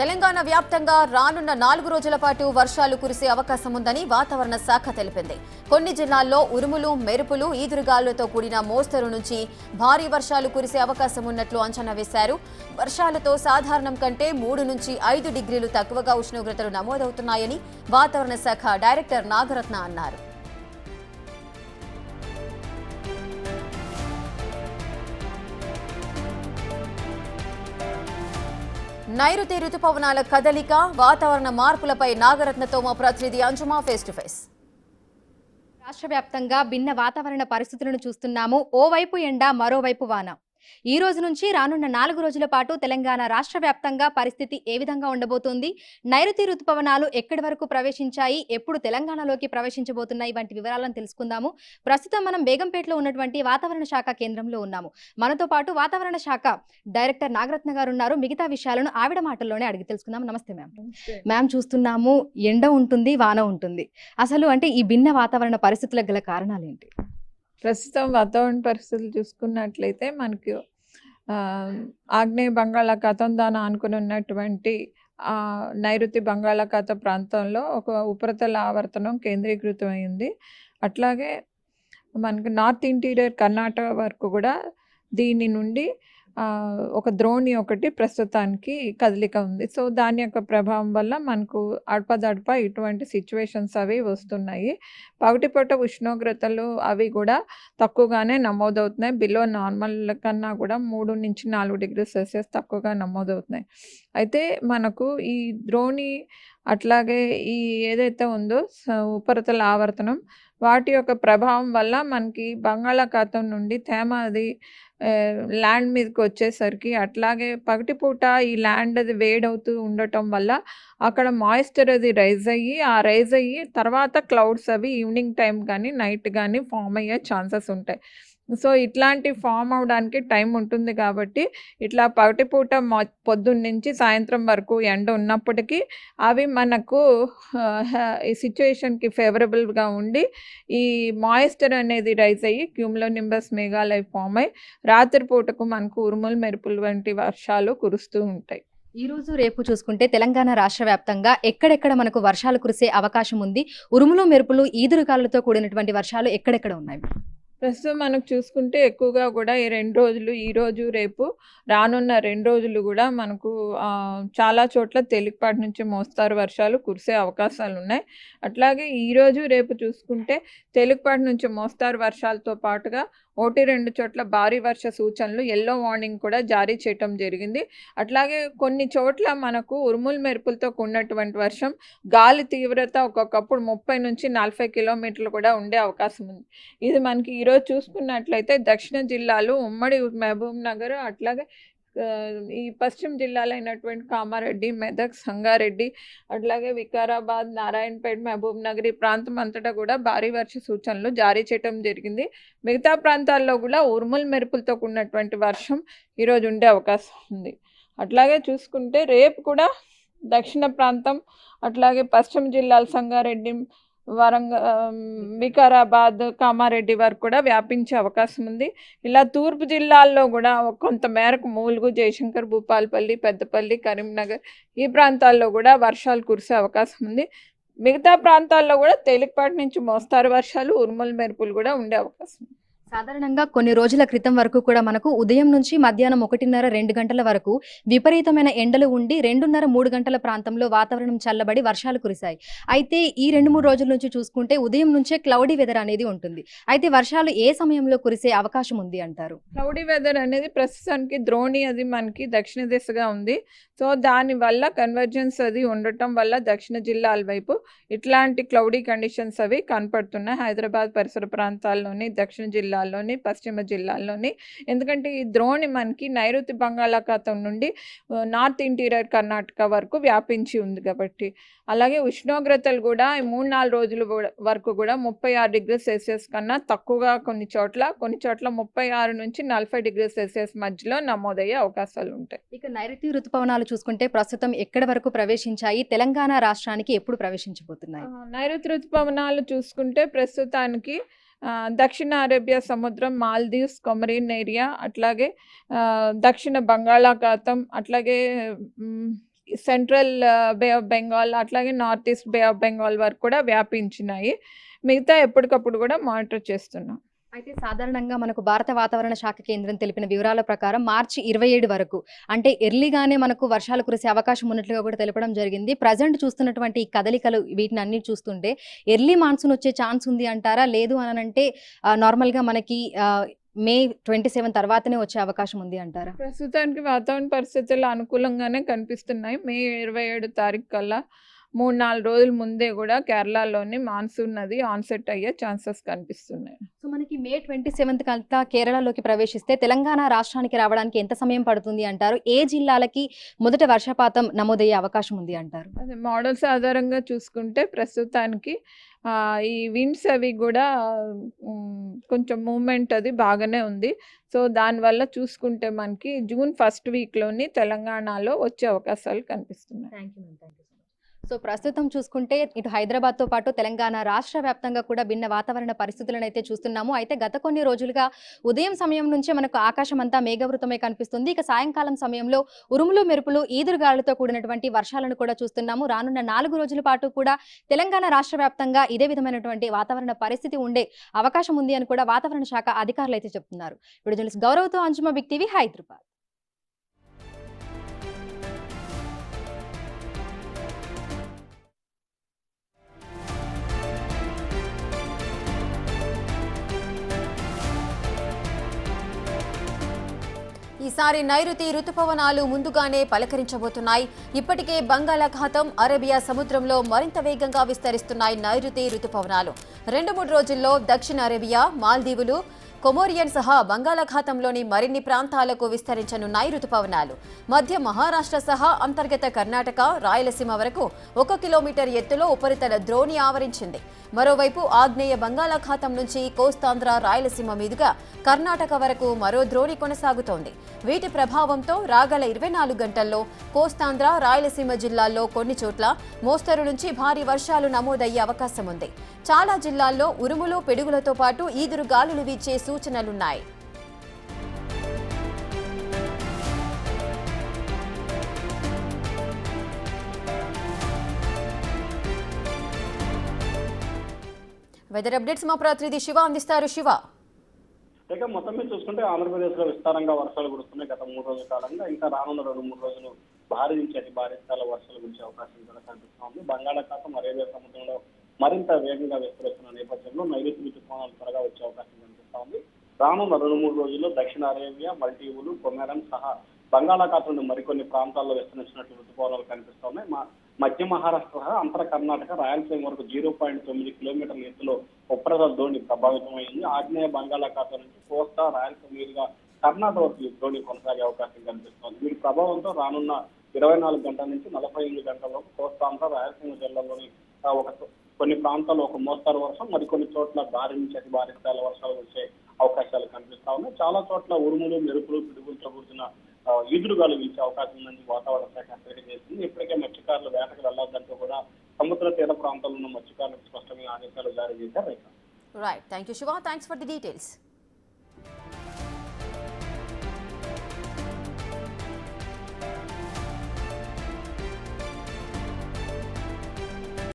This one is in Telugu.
తెలంగాణ వ్యాప్తంగా రానున్న 4 రోజుల పాటు వర్షాలు కురిసే అవకాశం ఉందని వాతావరణ శాఖ తెలిపింది. కొన్ని జిల్లాల్లో ఉరుములు, మెరుపులు, ఈదురుగాలులతో కూడిన మోస్తరు నుంచి భారీ వర్షాలు కురిసే అవకాశం ఉన్నట్లు అంచనా వేశారు. వర్షాలతో సాధారణం కంటే 3 నుంచి 5 డిగ్రీలు తక్కువగా ఉష్ణోగ్రతలు నమోదవుతున్నాయని వాతావరణ శాఖ డైరెక్టర్ నాగరత్న అన్నారు. నైరుతి రుతుపవనాల కదలిక, వాతావరణ మార్పులపై నాగరత్నతో మా ప్రతినిధి అంజుమా ఫేస్ టు ఫేస్. రాష్ట్ర వ్యాప్తంగా భిన్న వాతావరణ పరిస్థితులను చూస్తున్నాము. ఓవైపు ఎండ, మరోవైపు వాన. ఈ రోజు నుంచి రానున్న 4 రోజుల పాటు తెలంగాణ రాష్ట్ర వ్యాప్తంగా పరిస్థితి ఏ విధంగా ఉండబోతోంది, నైరుతి రుతుపవనాలు ఎక్కడి వరకు ప్రవేశించాయి, ఎప్పుడు తెలంగాణలోకి ప్రవేశించబోతున్నాయి వంటి వివరాలను తెలుసుకుందాము. ప్రస్తుతం మనం బేగంపేటలో ఉన్నటువంటి వాతావరణ శాఖ కేంద్రంలో ఉన్నాము. మనతో పాటు వాతావరణ శాఖ డైరెక్టర్ నాగరత్న గారు ఉన్నారు. మిగతా విషయాలను ఆవిడ మాటల్లోనే అడిగి తెలుసుకుందాం. నమస్తే మ్యామ్. మ్యామ్, చూస్తున్నాము ఎండ ఉంటుంది, వాన ఉంటుంది. అసలు అంటే ఈ భిన్న వాతావరణ పరిస్థితులకు గల కారణాలు ఏంటి? ప్రస్తుతం వాతావరణ పరిస్థితులు చూసుకున్నట్లయితే మనకి ఆగ్నేయ బంగాళాఖాతం దాని ఆనుకుని ఉన్నటువంటి నైరుతి బంగాళాఖాత ప్రాంతంలో ఒక ఉపరితల ఆవర్తనం కేంద్రీకృతమైంది. అట్లాగే మనకి నార్త్ ఇంటీరియర్ కర్ణాటక వరకు కూడా దీని నుండి ఒక ద్రోణి ఒకటి ప్రస్తుతానికి కదలిక ఉంది. సో దాని యొక్క ప్రభావం వల్ల మనకు అడపదడప ఇటువంటి సిచ్యువేషన్స్ అవి వస్తున్నాయి. పగటిపూట ఉష్ణోగ్రతలు అవి కూడా తక్కువగానే నమోదవుతున్నాయి. బిలో నార్మల్ కన్నా కూడా 3 నుంచి 4 డిగ్రీ సెల్సియస్ తక్కువగా నమోదవుతున్నాయి. అయితే మనకు ఈ ద్రోణి అట్లాగే ఈ ఏదైతే ఉందో ఉపరితల ఆవర్తనం వాటి యొక్క ప్రభావం వల్ల మనకి బంగాళాఖాతం నుండి తేమ అది ల్యాండ్ మీదకి వచ్చేసరికి, అట్లాగే పగటిపూట ఈ ల్యాండ్ అది వేడవుతూ ఉండటం వల్ల అక్కడ మాయిశ్చర్ అది రైజ్ అయ్యి తర్వాత క్లౌడ్స్ అవి ఈవినింగ్ టైం కానీ నైట్ కానీ ఫామ్ అయ్యే ఛాన్సెస్ ఉంటాయి. సో ఇట్లాంటి ఫామ్ అవడానికి టైం ఉంటుంది కాబట్టి ఇట్లా పగటిపూట పొద్దున్న నుంచి సాయంత్రం వరకు ఎండ ఉన్నప్పటికీ అవి మనకు ఈ సిచ్యువేషన్కి ఫేవరబుల్గా ఉండి ఈ మాయిశ్చర్ అనేది రైజ్ అయ్యి క్యూములోనింబస్ మేఘాలు అవి ఫామ్ అయ్యి రాత్రిపూటకు మనకు ఉరుములు, మెరుపులు వంటి వర్షాలు కురుస్తూ ఉంటాయి. ఈ రోజు రేపు చూసుకుంటే తెలంగాణ రాష్ట్ర వ్యాప్తంగా ఎక్కడెక్కడ మనకు వర్షాలు కురిసే అవకాశం ఉంది? ఉరుములు, మెరుపులు, ఈదురుగాలులతో కూడినటువంటి వర్షాలు ఎక్కడెక్కడ ఉన్నాయి? ప్రస్తుతం మనకు చూసుకుంటే ఎక్కువగా కూడా ఈ 2 రోజులు, ఈరోజు రేపు రానున్న 2 రోజులు కూడా మనకు చాలా చోట్ల తేలికపాటి నుంచి మోస్తారు వర్షాలు కురిసే అవకాశాలు ఉన్నాయి. అట్లాగే ఈరోజు రేపు చూసుకుంటే తేలికపాటి నుంచి మోస్తారు వర్షాలతో పాటుగా 1-2 చోట్ల భారీ వర్ష సూచనలు, ఎల్లో వార్నింగ్ కూడా జారీ చేయటం జరిగింది. అట్లాగే కొన్ని చోట్ల మనకు ఉరుములు, మెరుపులతో కూడినటువంటి వర్షం, గాలి తీవ్రత ఒక్కొక్కప్పుడు 30 నుంచి 40 కిలోమీటర్లు కూడా ఉండే అవకాశం ఉంది. ఇది మనకి ఈరోజు చూసుకున్నట్లయితే దక్షిణ జిల్లాలు, ఉమ్మడి మహబూబ్ నగర్, అట్లాగే ఈ పశ్చిమ జిల్లాలో అయినటువంటి కామారెడ్డి, మెదక్, సంగారెడ్డి, అట్లాగే వికారాబాద్, నారాయణపేట, మహబూబ్ నగర్ ఈ ప్రాంతం అంతటా కూడా భారీ వర్ష సూచనలు జారీ చేయడం జరిగింది. మిగతా ప్రాంతాల్లో కూడా ఉరుములు, మెరుపులతో కూడినటువంటి వర్షం ఈరోజు ఉండే అవకాశం ఉంది. అట్లాగే చూసుకుంటే రేపు కూడా దక్షిణ ప్రాంతం, అట్లాగే పశ్చిమ జిల్లాలు సంగారెడ్డి, వికారాబాద్, కామారెడ్డి వరకు కూడా వ్యాపించే అవకాశం ఉంది. ఇలా తూర్పు జిల్లాల్లో కూడా కొంత మేరకు ములుగు, జయశంకర్, భూపాలపల్లి, పెద్దపల్లి, కరీంనగర్ ఈ ప్రాంతాల్లో కూడా వర్షాలు కురిసే అవకాశం ఉంది. మిగతా ప్రాంతాల్లో కూడా తేలికపాటి నుంచి మోస్తారు వర్షాలు, ఉరుములు, మెరుపులు కూడా ఉండే అవకాశం ఉంది. సాధారణంగా కొన్ని రోజుల క్రితం వరకు కూడా మనకు ఉదయం నుంచి మధ్యాహ్నం 1:30-2 గంటల వరకు విపరీతమైన ఎండలు ఉండి 2:30-3 గంటల ప్రాంతంలో వాతావరణం చల్లబడి వర్షాలు కురిశాయి. అయితే ఈ 2-3 రోజుల నుంచి చూసుకుంటే ఉదయం నుంచే క్లౌడీ వెదర్ అనేది ఉంటుంది. అయితే వర్షాలు ఏ సమయంలో కురిసే అవకాశం ఉంది అంటారు? క్లౌడీ వెదర్ అనేది ప్రస్తుతానికి ద్రోణి అది మనకి దక్షిణ దిశగా ఉంది. సో దానివల్ల కన్వర్జెన్స్ అది ఉండటం వల్ల దక్షిణ జిల్లాల వైపు ఇట్లాంటి క్లౌడీ కండిషన్స్ అవి కనపడుతున్నాయి. హైదరాబాద్ పరిసర ప్రాంతాల్లోని, దక్షిణ జిల్లాల్లోని, పశ్చిమ జిల్లాల్లోని. ఎందుకంటే ఈ ద్రోణి మనకి నైరుతి బంగాళాఖాతం నుండి నార్త్ ఇంటీరియర్ కర్ణాటక వరకు వ్యాపించి ఉంది కాబట్టి. అలాగే ఉష్ణోగ్రతలు కూడా 3-4 రోజుల వరకు కూడా 36 డిగ్రీ సెల్సియస్ కన్నా తక్కువగా కొన్ని చోట్ల 36 నుంచి 40 డిగ్రీ సెల్సియస్ మధ్యలో నమోదయ్యే అవకాశాలు ఉంటాయి. ఇక నైరుతి ఋతుపవనాలు చూసుకుంటే ప్రస్తుతం ఎక్కడి వరకు ప్రవేశించాయి, తెలంగాణ రాష్ట్రానికి ఎప్పుడు ప్రవేశించబోతున్నాయి? నైరుతి ఋతుపవనాలు చూసుకుంటే ప్రస్తుతానికి దక్షిణ అరేబియా సముద్రం, మాల్దీవ్స్, కొమరిన్ ఏరియా, అట్లాగే దక్షిణ బంగాళాఖాతం, అట్లాగే సెంట్రల్ బే ఆఫ్ బెంగాల్ అట్లాగే north east Bay of Bengal వరకు కూడా వ్యాపించినాయి. మిగతా ఎప్పటికప్పుడు కూడా మానిటర్ చేస్తున్నాం. అయితే సాధారణంగా మనకు భారత వాతావరణ శాఖ కేంద్రం తెలిపిన వివరాల ప్రకారం మార్చి 27 వరకు అంటే ఎర్లీగానే మనకు వర్షాలు కురిసే అవకాశం ఉన్నట్లుగా కూడా తెలపడం జరిగింది. ప్రజెంట్ చూస్తున్నటువంటి ఈ కదలికలు వీటిని అన్ని చూస్తుంటే ఎర్లీ మాన్సూన్ వచ్చే ఛాన్స్ ఉంది అంటారా? లేదు అనంటే నార్మల్గా మనకి మే 27 తర్వాతనే వచ్చే అవకాశం ఉంది అంటారా? ప్రస్తుతానికి వాతావరణ పరిస్థితులు అనుకూలంగానే కనిపిస్తున్నాయి. మే 27 తారీఖు కల్లా 3-4 రోజుల ముందే కూడా కేరళలోని మాన్సూన్ నది ఆన్సెట్ అయ్యే ఛాన్సెస్ కనిపిస్తున్నాయి. సో మనకి మే 27 కంతా కేరళలోకి ప్రవేశిస్తే తెలంగాణ రాష్ట్రానికి రావడానికి ఎంత సమయం పడుతుంది అంటారు? ఏ జిల్లాలకి మొదట వర్షపాతం నమోదయ్యే అవకాశం ఉంది అంటారు? అదే మోడల్స్ ఆధారంగా చూసుకుంటే ప్రస్తుతానికి ఈ విండ్స్ అవి కూడా కొంచెం మూమెంట్ అది బాగానే ఉంది. సో దానివల్ల చూసుకుంటే మనకి జూన్ ఫస్ట్ వీక్లోని తెలంగాణలో వచ్చే అవకాశాలు కనిపిస్తున్నాయి. Thank you ma'am. Thank you so much. So ప్రస్తుతం చూసుకుంటే ఇటు హైదరాబాద్తో పాటు తెలంగాణ రాష్ట్ర వ్యాప్తంగా కూడా భిన్న వాతావరణ పరిస్థితులను అయితే చూస్తున్నాము. అయితే గత కొన్ని రోజులుగా ఉదయం సమయం నుంచే మనకు ఆకాశం అంతా మేఘవృతమై కనిపిస్తుంది. ఇక సాయంకాలం సమయంలో ఉరుములు మెరుపులు ఈదురుగాలులతో కూడినటువంటి వర్షాలను కూడా చూస్తున్నాము. రానున్న 4 రోజుల పాటు కూడా తెలంగాణ రాష్ట్ర వ్యాప్తంగా ఇదే విధమైనటువంటి వాతావరణ పరిస్థితి ఉండే అవకాశం ఉంది అని కూడా వాతావరణ శాఖ అధికారులు అయితే చెప్తున్నారు. ఇప్పుడు జర్నలిస్ట్ గౌరవ్తో అంజుమా బిగ్ టీవీ, హైదరాబాద్. ఈసారి నైరుతి రుతుపవనాలు ముందుగానే పలకరించబోతున్నాయి. ఇప్పటికే బంగాళాఖాతం, అరేబియా సముద్రంలో మరింత వేగంగా విస్తరిస్తున్నాయి నైరుతి రుతుపవనాలు. 2-3 రోజుల్లో దక్షిణ అరేబియా, మాల్దీవులు, కొమోరియన్ సహా బంగాళాఖాతంలోని మరిన్ని ప్రాంతాలకు విస్తరించనున్నాయి రుతుపవనాలు. మధ్య మహారాష్ట్ర సహా అంతర్గత కర్ణాటక, రాయలసీమ వరకు 1 కిలోమీటర్ ఎత్తులో ఉపరితల ద్రోణి ఆవరించింది. మరోవైపు ఆగ్నేయ బంగాళాఖాతం నుంచి కోస్తాంధ్ర, రాయలసీమ మీదుగా కర్ణాటక వరకు మరో ద్రోణి కొనసాగుతోంది. వీటి ప్రభావంతో రాగల 24 గంటల్లో కోస్తాంధ్ర, రాయలసీమ జిల్లాల్లో కొన్ని చోట్ల మోస్తరు నుంచి భారీ వర్షాలు నమోదయ్యే అవకాశం ఉంది. చాలా జిల్లాల్లో ఉరుములు, పిడుగులతో పాటు ఈదురు గాలులు వీచే సూచనలున్నాయి. వెదర్ అప్డేట్స్ మా ప్రతినిధి శివ అందిస్తారు. శివ, ఇక మొత్తం మీద చూసుకుంటే ఆంధ్రప్రదేశ్ లో విస్తారంగా వర్షాలు కురుస్తున్నాయి గత 3 రోజుల కాలంగా. ఇంకా రానున్న 2-3 రోజులు భారీ నుంచి అతి భారీ స్థాయిలో వర్షాలు కురిసే అవకాశం కూడా కనిపిస్తా ఉంది. బంగాళాఖాతం, అరేబియా సముద్రంలో మరింత వేగంగా విస్తరిస్తున్న నేపథ్యంలో నైరుతి ఋతుపవనాలు త్వరగా వచ్చే అవకాశం కనిపిస్తా ఉంది. రానున్న 2-3 రోజుల్లో దక్షిణ అరేబియా, మల్టీవులు, కొమెరన్ సహా బంగాళాఖాతంలో మరికొన్ని ప్రాంతాల్లో విస్తరించినట్లు ఋతుపవనాలు కనిపిస్తా ఉన్నాయి. మధ్య మహారాష్ట్ర సహా అంతర కర్ణాటక, రాయలసీమ వరకు 0.9 కిలోమీటర్ల ఎత్తులో ఉపరితల ద్రోణి ప్రభావితమైంది. ఆగ్నేయ బంగాళాఖాతం నుంచి కోస్తా, రాయలసీమ మీదుగా కర్ణాటక వరకు ఈ ద్రోణి కొనసాగే అవకాశం కనిపిస్తోంది. వీటి ప్రభావంతో రానున్న 24 గంటల నుంచి 48 గంటల వరకు కోస్తాంధ్ర, రాయలసీమ జిల్లాల్లోని కొన్ని ప్రాంతాల్లో ఒక మోస్తరు వర్షం, మరికొన్ని చోట్ల భారీ నుంచి అతి భారీ స్థాయిలో వర్షాలు వచ్చే అవకాశాలు కనిపిస్తా ఉన్నాయి. చాలా చోట్ల ఉరుములు, మెరుపులు, పిడుగులతో కూర్చున్న ఈదురుగాలు వీచే అవకాశం ఉందని వాతావరణ శాఖ హెచ్చరిక చేసింది. ఇప్పటికే మత్స్యకారులు వేటకు వెళ్లొద్దంటూ కూడా సముద్ర తీర ప్రాంతాల్లో ఉన్న మత్స్యకారులకు స్పష్టమైన ఆదేశాలు జారీ చేశారు. Right, thank you Shiva, thanks for the details.